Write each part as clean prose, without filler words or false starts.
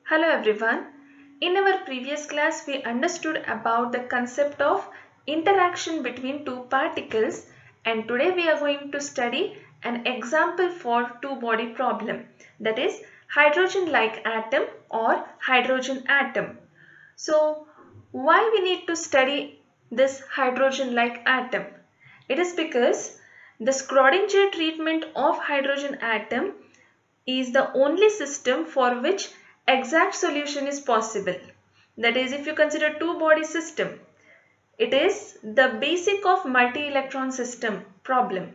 Hello everyone. In our previous class, we understood about the concept of interaction between two particles, and today we are going to study an example for two-body problem, that is hydrogen-like atom or hydrogen atom. So why we need to study this hydrogen-like atom? It is because the Schrödinger treatment of hydrogen atom is the only system for which exact solution is possible. That is, if you consider two-body system, it is the basic of multi-electron system problem.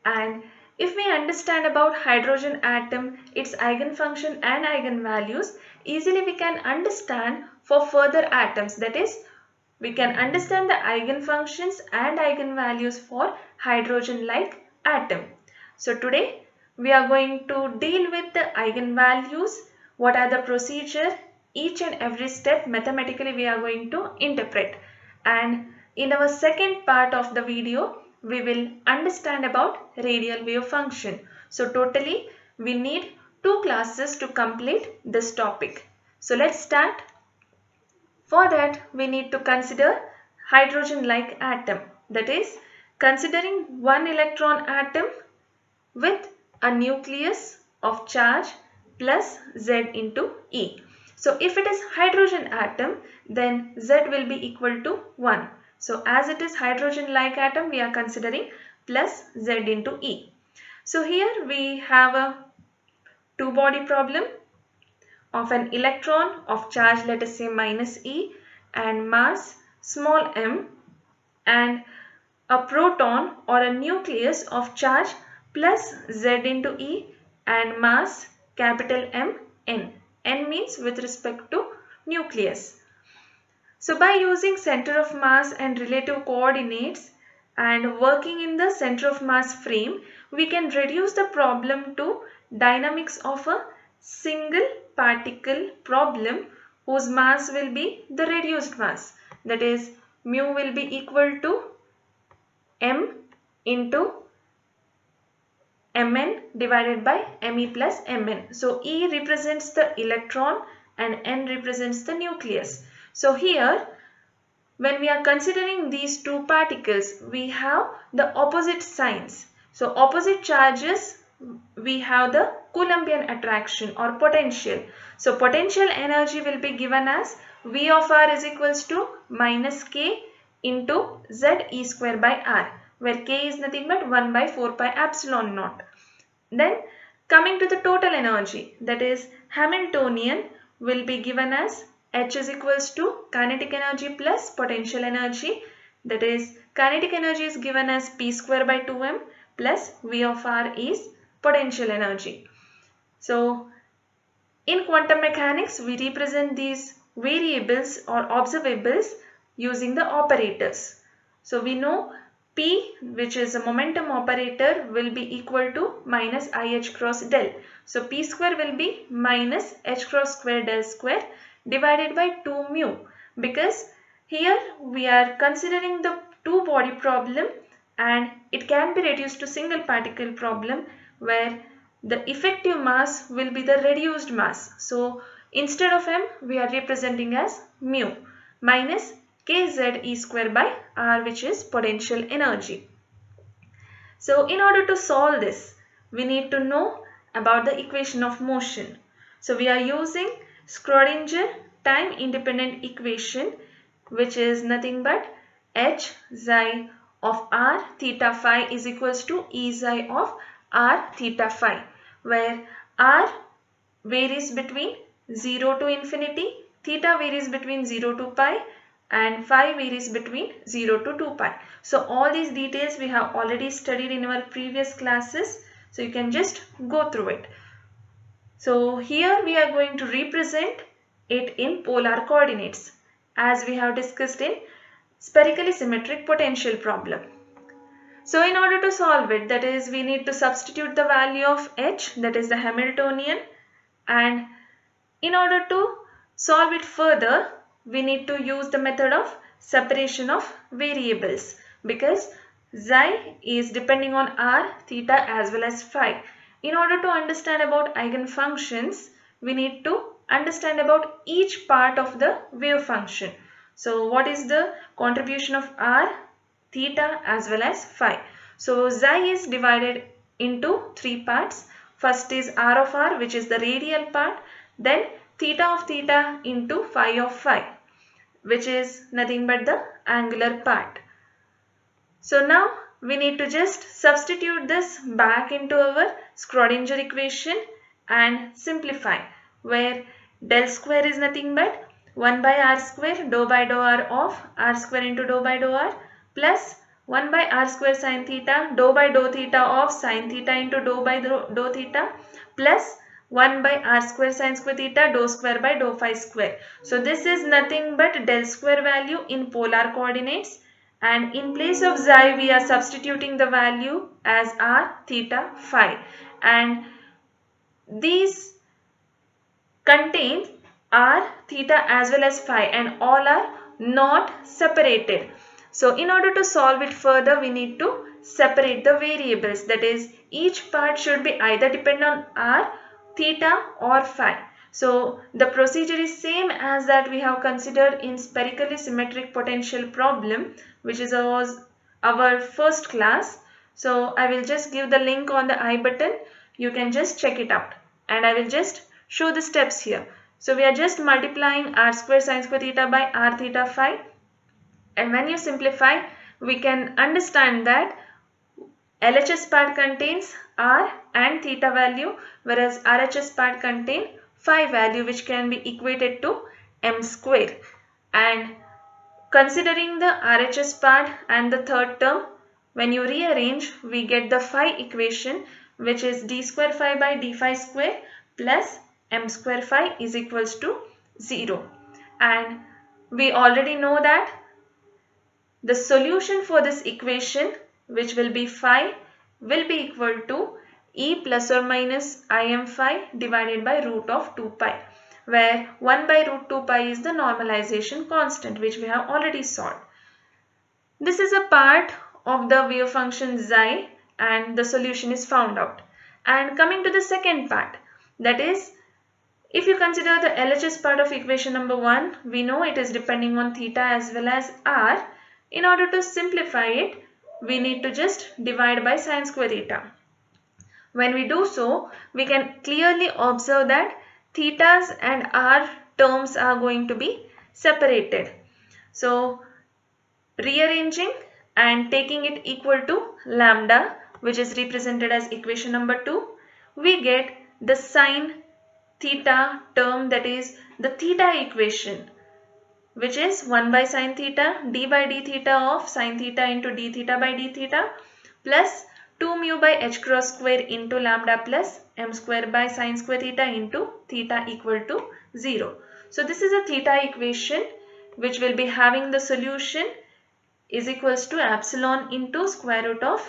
And if we understand about hydrogen atom, its eigenfunction and eigenvalues, easily we can understand for further atoms. That is, we can understand the eigenfunctions and eigenvalues for hydrogen-like atom. So today we are going to deal with the eigenvalues, what are the procedure, each and every step mathematically we are going to interpret. And in our second part of the video, we will understand about radial wave function. So totally we need 2 classes to complete this topic. So let's start. For that, we need to consider hydrogen-like atom. That is, considering one electron atom with a nucleus of charge plus Z into E. So if it is hydrogen atom, then Z will be equal to 1. So as it is hydrogen-like atom, we are considering plus Z into E. So here we have a two-body problem of an electron of charge, let us say minus E, and mass small m, and a proton or a nucleus of charge plus Z into E and mass capital M n. N means with respect to nucleus. So by using center of mass and relative coordinates and working in the center of mass frame, we can reduce the problem to dynamics of a single particle problem whose mass will be the reduced mass. That is, mu will be equal to m into mn divided by me plus mn. So E represents the electron and n represents the nucleus. So here when we are considering these two particles, we have the opposite signs. So opposite charges, we have the Coulombian attraction or potential. So potential energy will be given as V of r is equals to minus k into Z e square by r, where k is nothing but 1 by 4 pi epsilon naught. Then coming to the total energy, that is Hamiltonian, will be given as H is equals to kinetic energy plus potential energy. That is, kinetic energy is given as P square by 2m plus V of r is potential energy. So in quantum mechanics, we represent these variables or observables using the operators. So we know P, which is a momentum operator, will be equal to minus IH cross del. So P square will be minus H cross square del square divided by 2 mu, because here we are considering the two body problem and it can be reduced to single particle problem where the effective mass will be the reduced mass. So instead of m, we are representing as mu minus kz e square by r, which is potential energy. So in order to solve this, we need to know about the equation of motion. So we are using Schrödinger time independent equation, which is nothing but h xi of r theta phi is equals to e xi of r theta phi, where r varies between 0 to infinity, theta varies between 0 to pi, and phi varies between 0 to 2 pi. So all these details we have already studied in our previous classes, so you can just go through it. So here we are going to represent it in polar coordinates as we have discussed in spherically symmetric potential problem. So in order to solve it, that is, we need to substitute the value of h, that is the Hamiltonian, and in order to solve it further, we need to use the method of separation of variables, because xi is depending on r, theta as well as phi. In order to understand about eigenfunctions, we need to understand about each part of the wave function. So what is the contribution of r, theta as well as phi? So xi is divided into three parts. First is r of r, which is the radial part, then theta of theta into phi of phi, which is nothing but the angular part. So now we need to just substitute this back into our Schrodinger equation and simplify, where del square is nothing but 1 by r square dou by dou r of r square into dou by dou r plus 1 by r square sin theta dou by dou theta of sin theta into dou by dou theta plus 1 by r square sin square theta dou square by dou phi square. So this is nothing but del square value in polar coordinates, and in place of xi we are substituting the value as r, theta, phi, and these contain r, theta as well as phi, and all are not separated. So in order to solve it further, we need to separate the variables, that is each part should be either depend on r, theta or phi. So the procedure is same as that we have considered in spherically symmetric potential problem, which is our first class. So I will just give the link on the I button. You can just check it out, and I will just show the steps here. So we are just multiplying r square sin square theta by r theta phi, and when you simplify we can understand that LHS part contains r and theta value, whereas RHS part contain phi value, which can be equated to m square. And considering the RHS part and the third term, when you rearrange, we get the phi equation, which is d square phi by d phi square plus m square phi is equals to 0. And we already know that the solution for this equation, which will be phi, will be equal to e plus or minus im phi divided by root of 2 pi, where 1 by root 2 pi is the normalization constant, which we have already solved. This is a part of the wave function xi, and the solution is found out. And coming to the second part, that is, if you consider the LHS part of equation number 1, we know it is depending on theta as well as r. In order to simplify it, we need to just divide by sin square theta. When we do so, we can clearly observe that thetas and r terms are going to be separated. So rearranging and taking it equal to lambda, which is represented as equation number 2, we get the sin theta term, that is the theta equation, which is 1 by sin theta d by d theta of sin theta into d theta by d theta plus 2 mu by h cross square into lambda plus m square by sin square theta into theta equal to 0. So this is a theta equation, which will be having the solution is equals to epsilon into square root of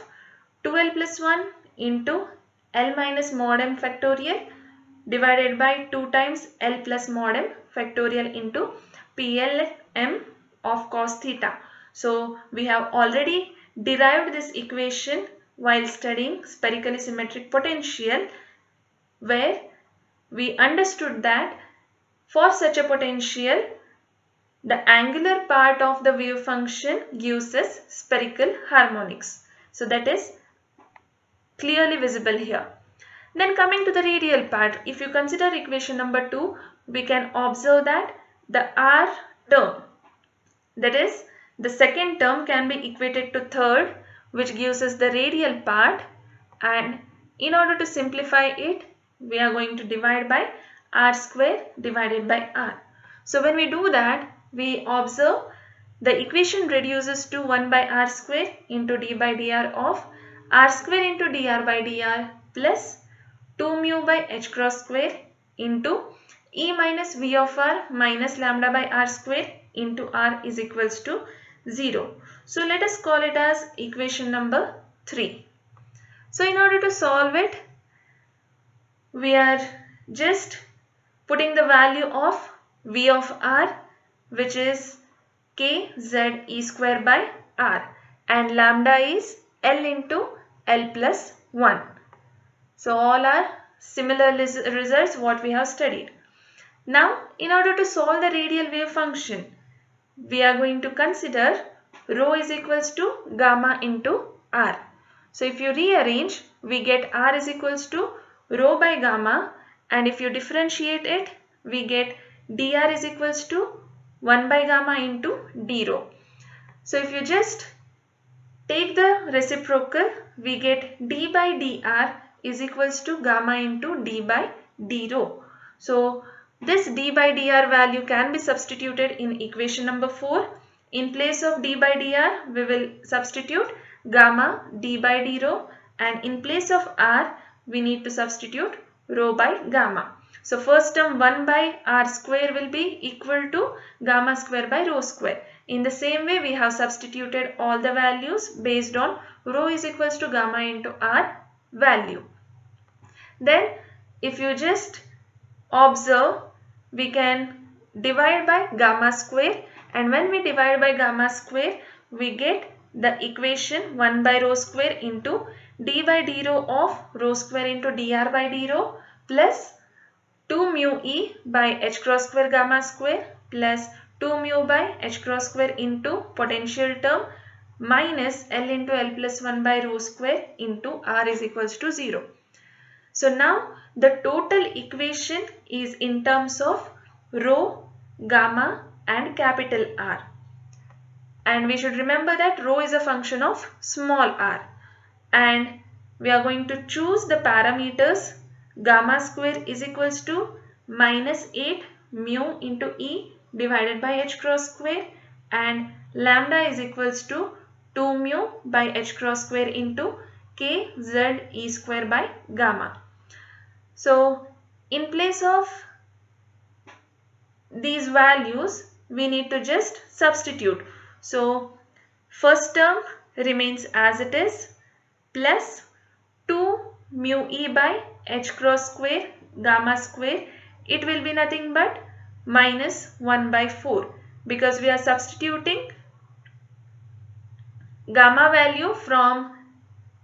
2l plus 1 into l minus mod m factorial divided by 2 times l plus mod m factorial into PLM of cos theta. So we have already derived this equation while studying spherically symmetric potential, where we understood that for such a potential, the angular part of the wave function gives us spherical harmonics. So that is clearly visible here. Then coming to the radial part, if you consider equation number 2, we can observe that the r term, that is the second term, can be equated to third, which gives us the radial part, and in order to simplify it, we are going to divide by r square divided by r. So when we do that, we observe the equation reduces to 1 by r square into d by dr of r square into dr by dr plus 2 mu by h cross square into e minus v of r minus lambda by r square into r is equals to 0. So let us call it as equation number 3. So in order to solve it, we are just putting the value of v of r, which is k z e square by r, and lambda is l into l plus 1. So all are similar results what we have studied. Now, in order to solve the radial wave function, we are going to consider rho is equals to gamma into r. So if you rearrange, we get r is equals to rho by gamma, and if you differentiate it, we get dr is equals to 1 by gamma into d rho. So if you just take the reciprocal, we get d by dr is equals to gamma into d by d rho. So this d by dr value can be substituted in equation number 4. In place of d by dr, we will substitute gamma d by d rho, and in place of r, we need to substitute rho by gamma. So first term 1 by r square will be equal to gamma square by rho square. In the same way, we have substituted all the values based on rho is equals to gamma into r value. Then if you just observe, we can divide by gamma square, and when we divide by gamma square, we get the equation 1 by rho square into d by d rho of rho square into dr by d rho plus 2 mu e by h cross square gamma square plus 2 mu by h cross square into potential term minus L into L plus 1 by rho square into r is equals to 0. So now the total equation is in terms of rho, gamma and capital R. And we should remember that rho is a function of small r. And we are going to choose the parameters gamma square is equals to minus 8 mu into E divided by h cross square, and lambda is equals to 2 mu by h cross square into k z E square by gamma. So in place of these values, we need to just substitute. So first term remains as it is plus 2 mu e by h cross square gamma square. It will be nothing but minus 1 by 4 because we are substituting gamma value from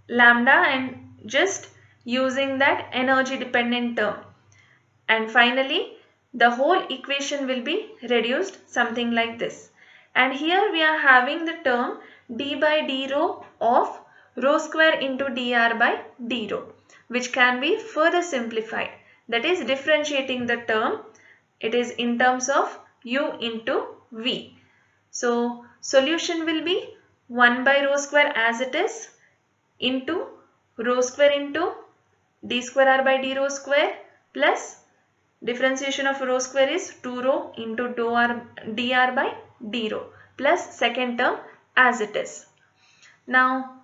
lambda and just using that energy dependent term. And finally, the whole equation will be reduced something like this. And here we are having the term d by d rho of rho square into dr by d rho, which can be further simplified. That is differentiating the term. It is in terms of u into v. So solution will be 1 by rho square as it is into rho square into d square r by d rho square plus differentiation of rho square is 2 rho into dr by d rho plus second term as it is. Now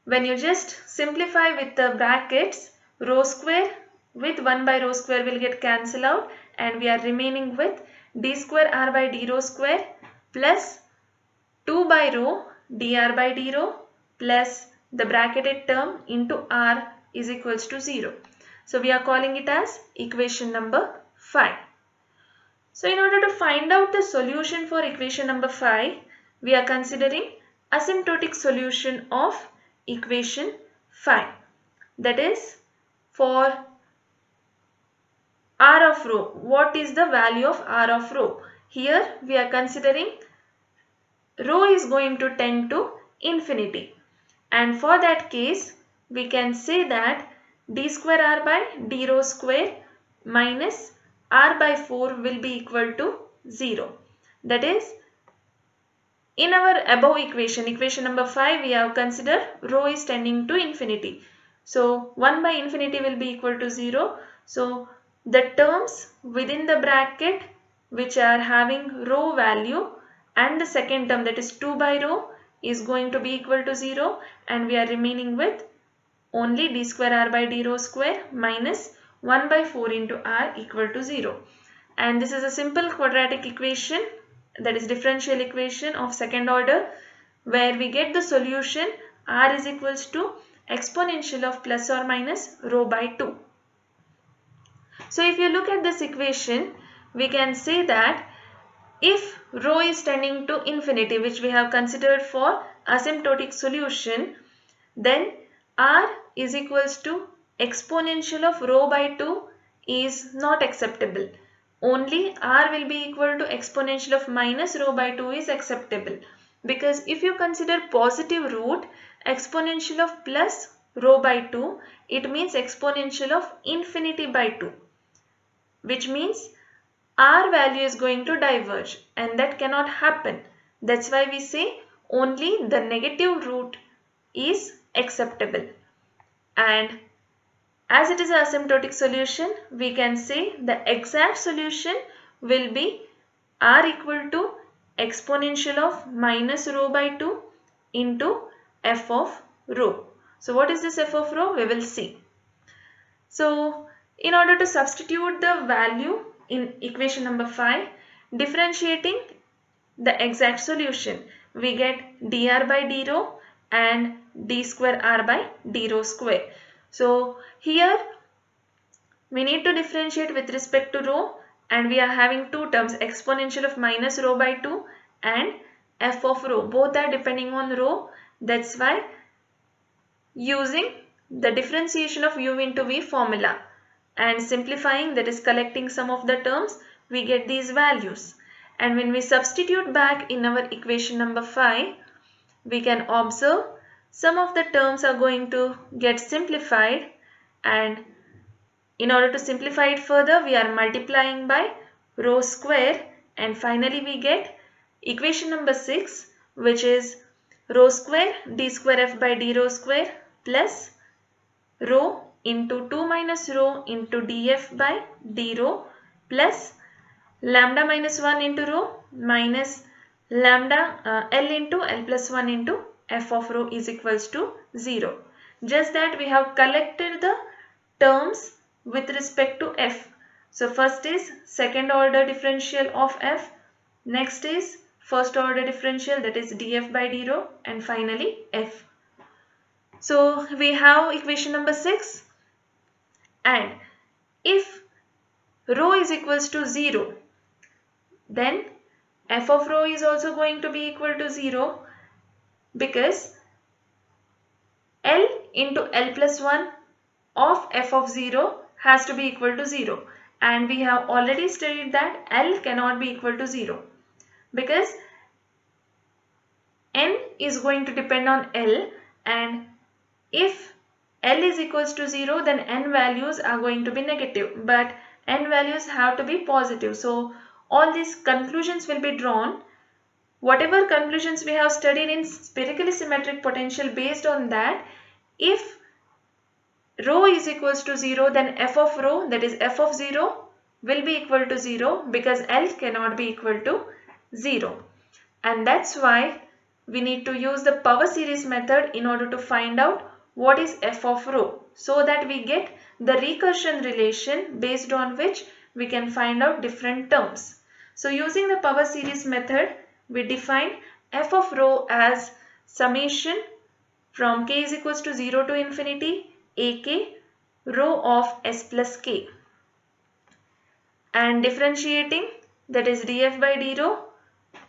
when you just simplify with the brackets, rho square with 1 by rho square will get cancelled out, and we are remaining with d square r by d rho square plus 2 by rho dr by d rho plus the bracketed term into r is equals to 0. So we are calling it as equation number 5. So in order to find out the solution for equation number 5, we are considering asymptotic solution of equation 5. That is, for r of rho, what is the value of r of rho? Here we are considering rho is going to tend to infinity, and for that case we can say that d square r by d rho square minus r by 4 will be equal to 0. That is, in our above equation, equation number 5, we have considered rho is tending to infinity. So 1 by infinity will be equal to 0. So the terms within the bracket which are having rho value and the second term, that is 2 by rho, is going to be equal to 0, and we are remaining with only d square r by d rho square minus 1 by 4 into r equal to 0. And this is a simple quadratic equation, that is differential equation of second order, where we get the solution r is equals to exponential of plus or minus rho by 2. So if you look at this equation, we can say that if rho is tending to infinity, which we have considered for asymptotic solution, then r is equals to exponential of rho by 2 is not acceptable. only r will be equal to exponential of minus rho by 2 is acceptable. Because if you consider positive root, exponential of plus rho by 2, it means exponential of infinity by 2, which means r value is going to diverge, and that cannot happen. That's why we say only the negative root is acceptable. And as it is an asymptotic solution, we can say the exact solution will be r equal to exponential of minus rho by 2 into f of rho. So what is this f of rho? We will see. So in order to substitute the value in equation number 5, differentiating the exact solution, we get dr by d rho and d square r by d rho square. So here we need to differentiate with respect to rho, and we are having two terms, exponential of minus rho by 2 and f of rho. Both are depending on rho. That's why using the differentiation of u into v formula and simplifying, that is collecting some of the terms, we get these values. And when we substitute back in our equation number 5, we can observe some of the terms are going to get simplified, and in order to simplify it further, we are multiplying by rho square, and finally we get equation number 6, which is rho square d square f by d rho square plus rho into 2 minus rho into df by d rho plus lambda minus 1 into rho minus lambda L into L plus 1 into f of rho is equals to 0. Just that we have collected the terms with respect to f. So first is second order differential of f, next is first order differential, that is df by d rho, and finally f. So we have equation number 6, and if rho is equals to 0, then f of rho is also going to be equal to 0, because L into L plus 1 of f of 0 has to be equal to 0, and we have already studied that L cannot be equal to 0 because n is going to depend on L, and if L is equals to 0, then n values are going to be negative, but n values have to be positive. So all these conclusions will be drawn. Whatever conclusions we have studied in spherically symmetric potential, based on that, if rho is equals to 0, then f of rho, that is f of 0, will be equal to 0 because L cannot be equal to 0. And that's why we need to use the power series method in order to find out what is f of rho, so that we get the recursion relation based on which we can find out different terms. So using the power series method, we define f of rho as summation from k is equals to 0 to infinity ak rho of s plus k, and differentiating, that is df by d rho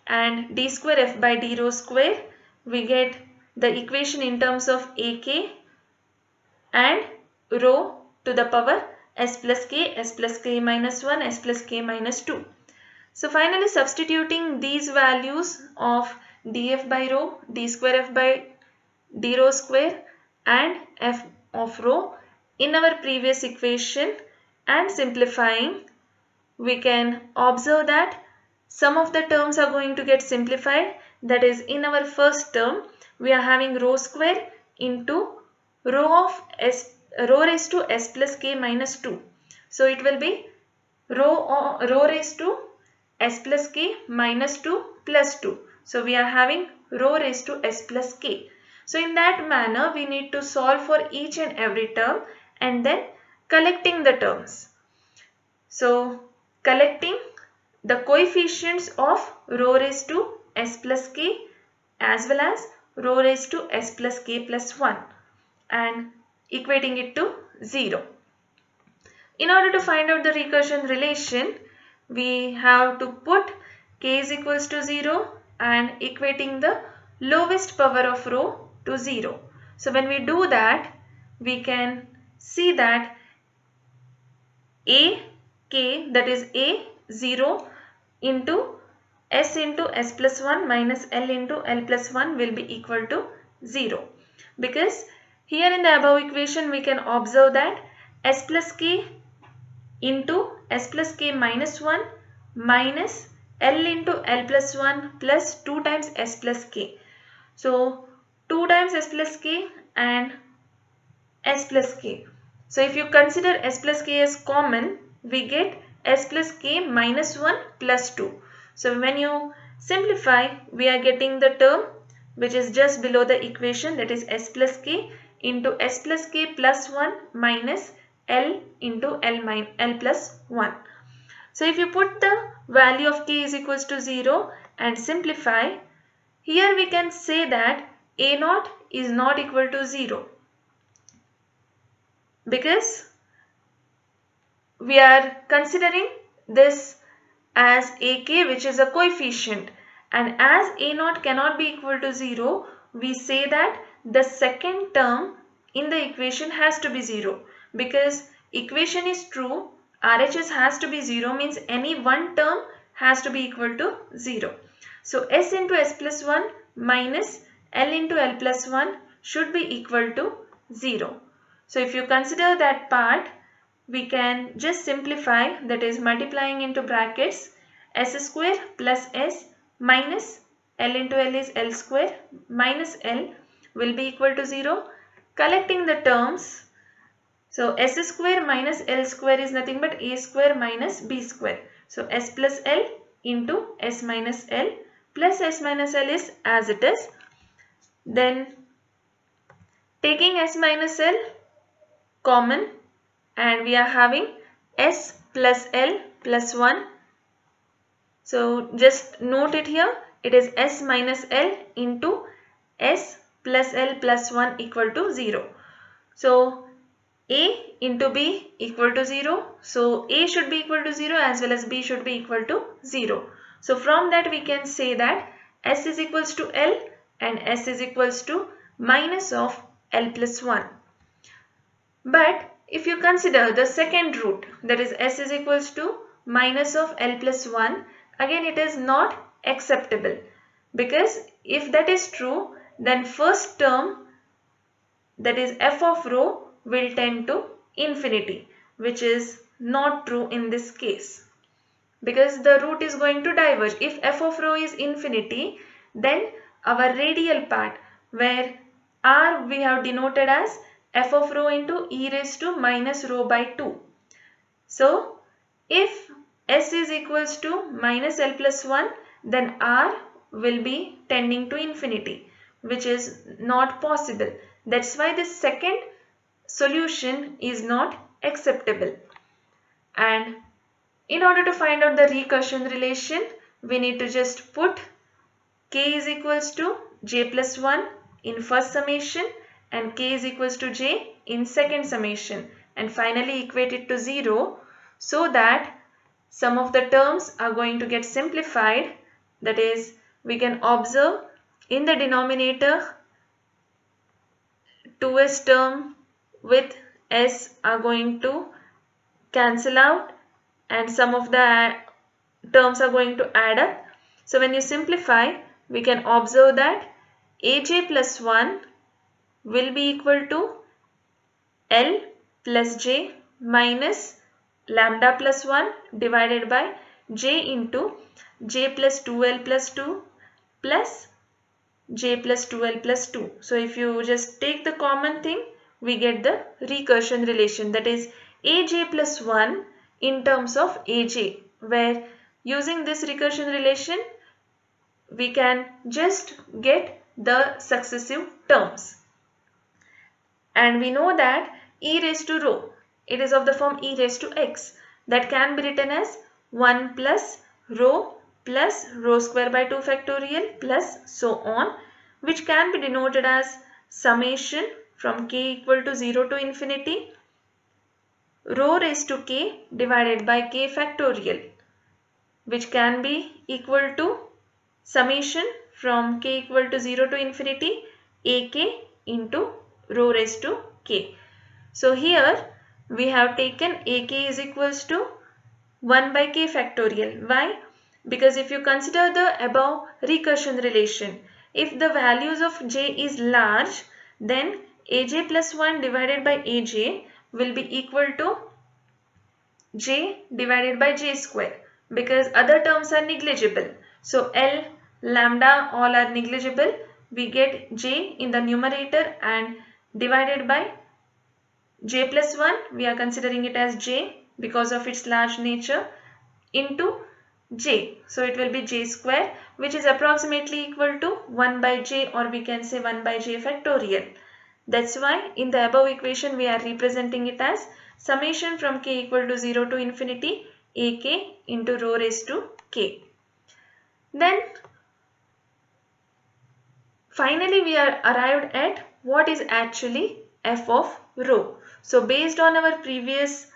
and d square f by d rho square, we get the equation in terms of ak and rho to the power s plus k minus 1, s plus k minus 2. So finally substituting these values of df by rho, d square f by d rho square and f of rho in our previous equation and simplifying, we can observe that some of the terms are going to get simplified. That is, in our first term we are having rho square into rho raised to s plus k minus 2. So it will be rho raised to s plus k minus 2 plus 2. So we are having rho raised to s plus k. So in that manner we need to solve for each and every term and then collecting the terms. So collecting the coefficients of rho raised to s plus k as well as rho raised to s plus k plus 1 and equating it to 0. In order to find out the recursion relation, we have to put k is equals to 0 and equating the lowest power of rho to 0. So when we do that, we can see that a k, that is a 0 into s plus 1 minus L into L plus 1 will be equal to 0. Because here in the above equation we can observe that s plus k into s plus k minus 1 minus L into L plus 1 plus 2 times s plus k. So 2 times s plus k and s plus k. So if you consider s plus k as common, we get s plus k minus 1 plus 2. So when you simplify, we are getting the term which is just below the equation, that is s plus k into s plus k plus 1 minus L into L plus 1. So if you put the value of k is equals to 0 and simplify, here we can say that a0 is not equal to 0. Because we are considering this as ak, which is a coefficient, and as a0 cannot be equal to 0, we say that the second term in the equation has to be 0. Because equation is true, RHS has to be 0 means any one term has to be equal to 0. So s into s plus 1 minus L into L plus 1 should be equal to 0. So if you consider that part, we can just simplify, that is multiplying into brackets s square plus s minus L into L is L square minus L will be equal to 0. Collecting the terms, so s square minus L square is nothing but a square minus b square. So s plus L into s minus L plus s minus L is as it is. Then taking s minus L common, and we are having s plus L plus 1. So just note it here, it is s minus L into s plus L plus 1 equal to 0. So a into b equal to 0. So a should be equal to 0 as well as b should be equal to 0. So from that we can say that s is equals to L and s is equals to minus of L plus 1. But if you consider the second root, that is s is equals to minus of L plus 1, again it is not acceptable. Because if that is true, then first term, that is f of rho, will tend to infinity, which is not true in this case. Because the root is going to diverge. If f of rho is infinity, then our radial part, where r we have denoted as f of rho into e raised to minus rho by 2. So if s is equals to minus L plus 1, then r will be tending to infinity, which is not possible. That's why the second solution is not acceptable. And in order to find out the recursion relation, we need to just put k is equals to j plus 1 in first summation and k is equals to j in second summation, and finally equate it to 0, so that some of the terms are going to get simplified. That is, we can observe in the denominator 2s term with s are going to cancel out and some of the terms are going to add up. So when you simplify, we can observe that aj plus 1 will be equal to L plus j minus lambda plus 1 divided by j into j plus 2L plus 2 plus j plus 2L plus 2. So if you just take the common thing, we get the recursion relation, that is aj plus 1 in terms of aj, where using this recursion relation we can just get the successive terms. And we know that e raised to rho, it is of the form e raised to x, that can be written as 1 plus rho square by 2 factorial plus so on, which can be denoted as summation from k equal to 0 to infinity rho raised to k divided by k factorial, which can be equal to summation from k equal to 0 to infinity ak into rho raised to k. So here we have taken ak is equals to 1 by k factorial. Why? Because if you consider the above recursion relation, if the values of j is large, then aj plus 1 divided by aj will be equal to j divided by j square, because other terms are negligible. So L, lambda all are negligible. We get j in the numerator and divided by j plus 1, we are considering it as j because of its large nature, into j. So it will be j square, which is approximately equal to 1 by j, or we can say 1 by j factorial. That's why in the above equation we are representing it as summation from k equal to 0 to infinity ak into rho raised to k. Then finally we are arrived at what is actually f of rho. So based on our previous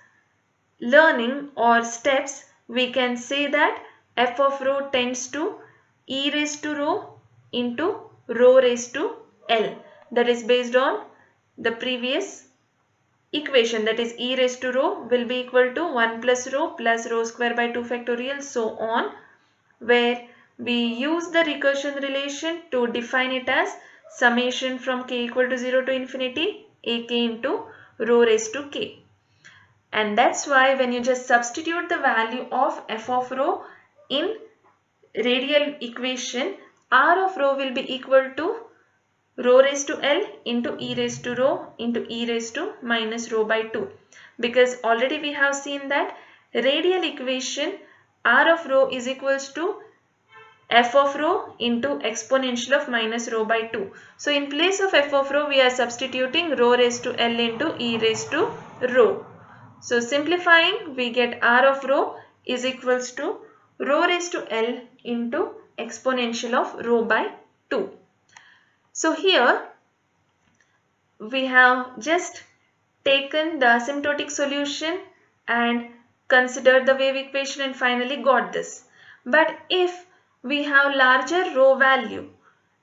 learning or steps, we can say that f of rho tends to e raised to rho into rho raised to L. That is based on the previous equation, that is e raised to rho will be equal to 1 plus rho square by 2 factorial, so on, where we use the recursion relation to define it as summation from k equal to 0 to infinity ak into rho raised to k. And that's why when you just substitute the value of f of rho in radial equation, r of rho will be equal to rho raised to L into e raised to rho into e raised to minus rho by 2. Because already we have seen that radial equation r of rho is equals to f of rho into exponential of minus rho by 2. So in place of f of rho we are substituting rho raised to L into e raised to rho. So simplifying, we get r of rho is equals to rho raised to L into exponential of rho by 2. So here we have just taken the asymptotic solution and considered the wave equation and finally got this. But if we have larger rho value,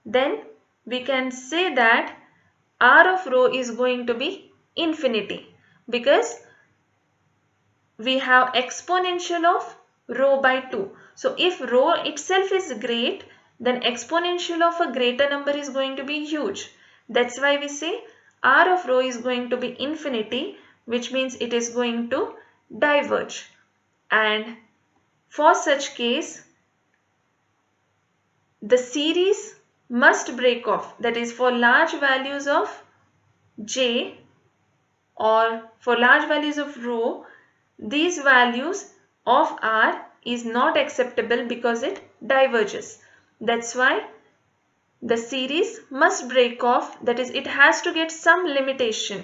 then we can say that r of rho is going to be infinity, because we have exponential of rho by 2. So if rho itself is great, then exponential of a greater number is going to be huge. That's why we say r of rho is going to be infinity, which means it is going to diverge. And for such case, the series must break off. That is, for large values of j or for large values of rho, these values of r is not acceptable because it diverges. That's why the series must break off, that is, it has to get some limitation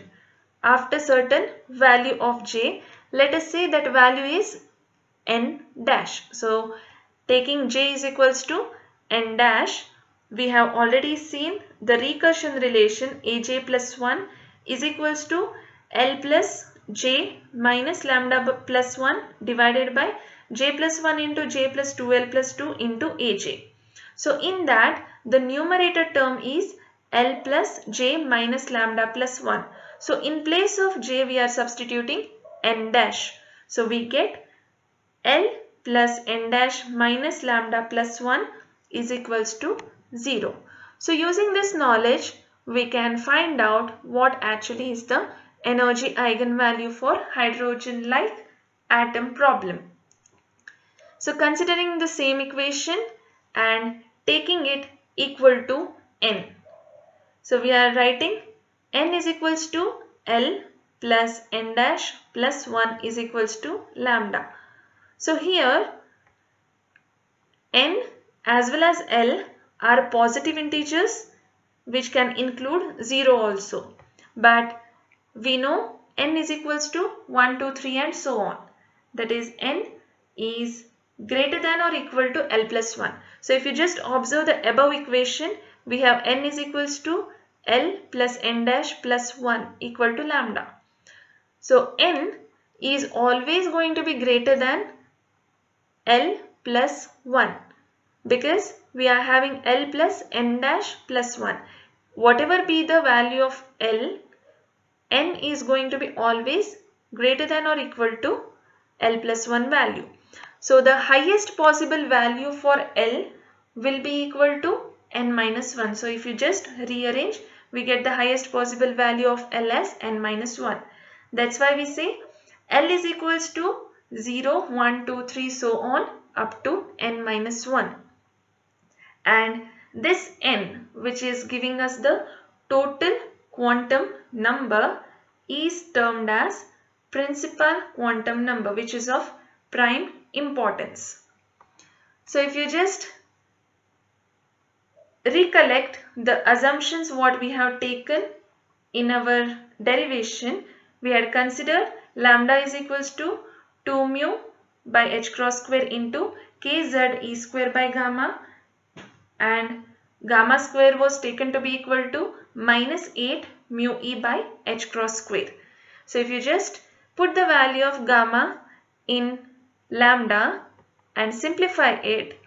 after certain value of j. Let us say that value is n dash. So taking j is equals to n dash, we have already seen the recursion relation aj plus 1 is equals to L plus j minus lambda plus 1 divided by j plus 1 into j plus 2L plus 2 into aj. So in that, the numerator term is L plus j minus lambda plus 1. So in place of j we are substituting n dash. So we get L plus n dash minus lambda plus 1 is equals to 0. So using this knowledge, we can find out what actually is the energy eigenvalue for hydrogen-like atom problem. So considering the same equation and taking it equal to n. So we are writing n is equals to L plus n dash plus 1 is equals to lambda. So here n as well as L are positive integers which can include 0 also. But we know n is equals to 1, 2, 3 and so on. That is, n is greater than or equal to L plus 1. So if you just observe the above equation, we have n is equals to L plus n dash plus 1 equal to lambda. So n is always going to be greater than L plus 1, because we are having L plus n dash plus 1. Whatever be the value of L, n is going to be always greater than or equal to L plus 1 value. So the highest possible value for L will be equal to n minus 1. So if you just rearrange, we get the highest possible value of L as n minus 1. That's why we say L is equals to 0, 1, 2, 3, so on up to n minus 1. And this n, which is giving us the total quantum number, is termed as principal quantum number, which is of prime importance. So if you just recollect the assumptions what we have taken in our derivation, we had considered lambda is equals to 2 mu by h cross square into kz e square by gamma, and gamma square was taken to be equal to minus 8 mu e by h cross square. So if you just put the value of gamma in lambda and simplify it,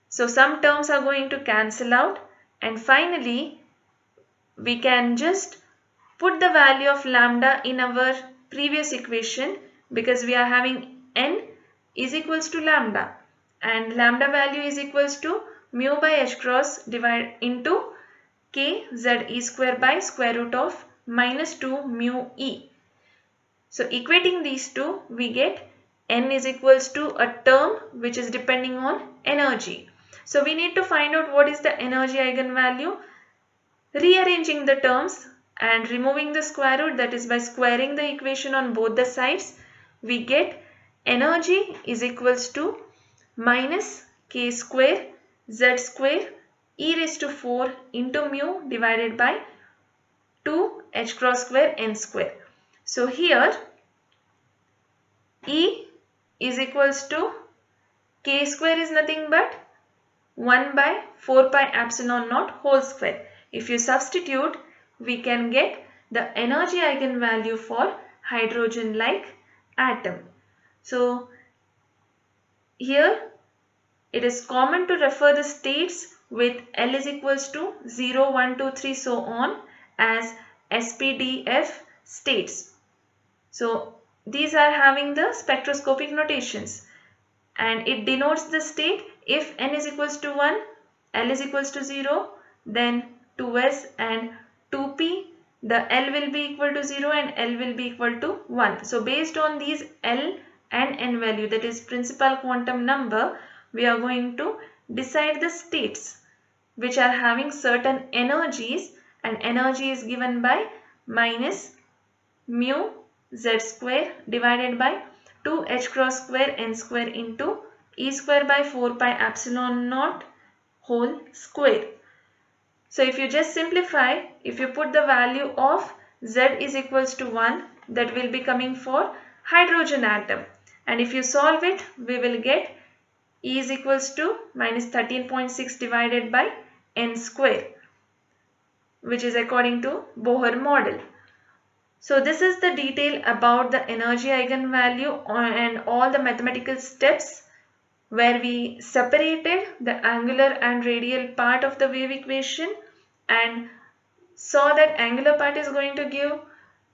so some terms are going to cancel out, and finally we can just put the value of lambda in our previous equation, because we are having n is equals to lambda, and lambda value is equals to mu by h cross divided into k z e square by square root of minus 2 mu e. So equating these two, we get n is equals to a term which is depending on energy. So we need to find out what is the energy eigenvalue. Rearranging the terms and removing the square root, that is by squaring the equation on both the sides, we get energy is equals to minus k square z square e raised to 4 into mu divided by 2 h cross square n square. So here E is equals to k square is nothing but 1 by 4 pi epsilon naught whole square. If you substitute, we can get the energy eigenvalue for hydrogen-like atom. So here it is common to refer the states with L is equals to 0, 1, 2, 3 so on as SPDF states. So these are having the spectroscopic notations, and it denotes the state if n is equals to 1, L is equals to 0, then 2s and 2p, the L will be equal to 0 and L will be equal to 1. So based on these L and n value, that is principal quantum number, we are going to decide the states which are having certain energies, and energy is given by minus mu z square divided by 2 h cross square n square into e square by 4 pi epsilon naught whole square. So if you just simplify, if you put the value of z is equals to 1, that will be coming for hydrogen atom, and if you solve it, we will get E is equals to minus 13.6 divided by n square, which is according to Bohr model. So this is the detail about the energy eigenvalue and all the mathematical steps where we separated the angular and radial part of the wave equation and saw that angular part is going to give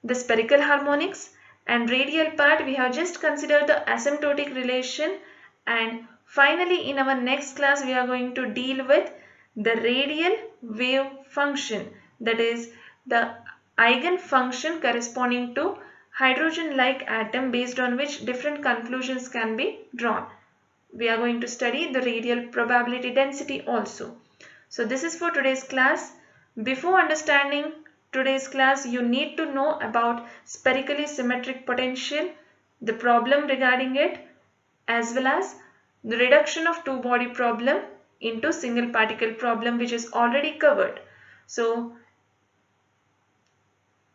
the spherical harmonics, and radial part we have just considered the asymptotic relation, and finally in our next class we are going to deal with the radial wave function, that is the eigenfunction corresponding to hydrogen-like atom, based on which different conclusions can be drawn. We are going to study the radial probability density also. So this is for today's class. Before understanding today's class, you need to know about spherically symmetric potential, the problem regarding it, as well as the reduction of two-body problem into single particle problem, which is already covered. So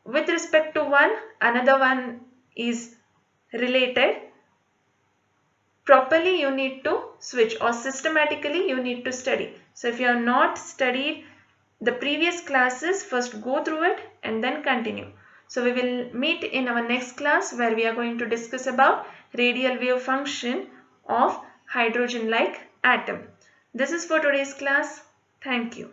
with respect to one, another one is related. Properly you need to switch, or systematically you need to study. So if you have not studied the previous classes, first go through it and then continue. So we will meet in our next class where we are going to discuss about radial wave function of hydrogen-like atom. This is for today's class. Thank you.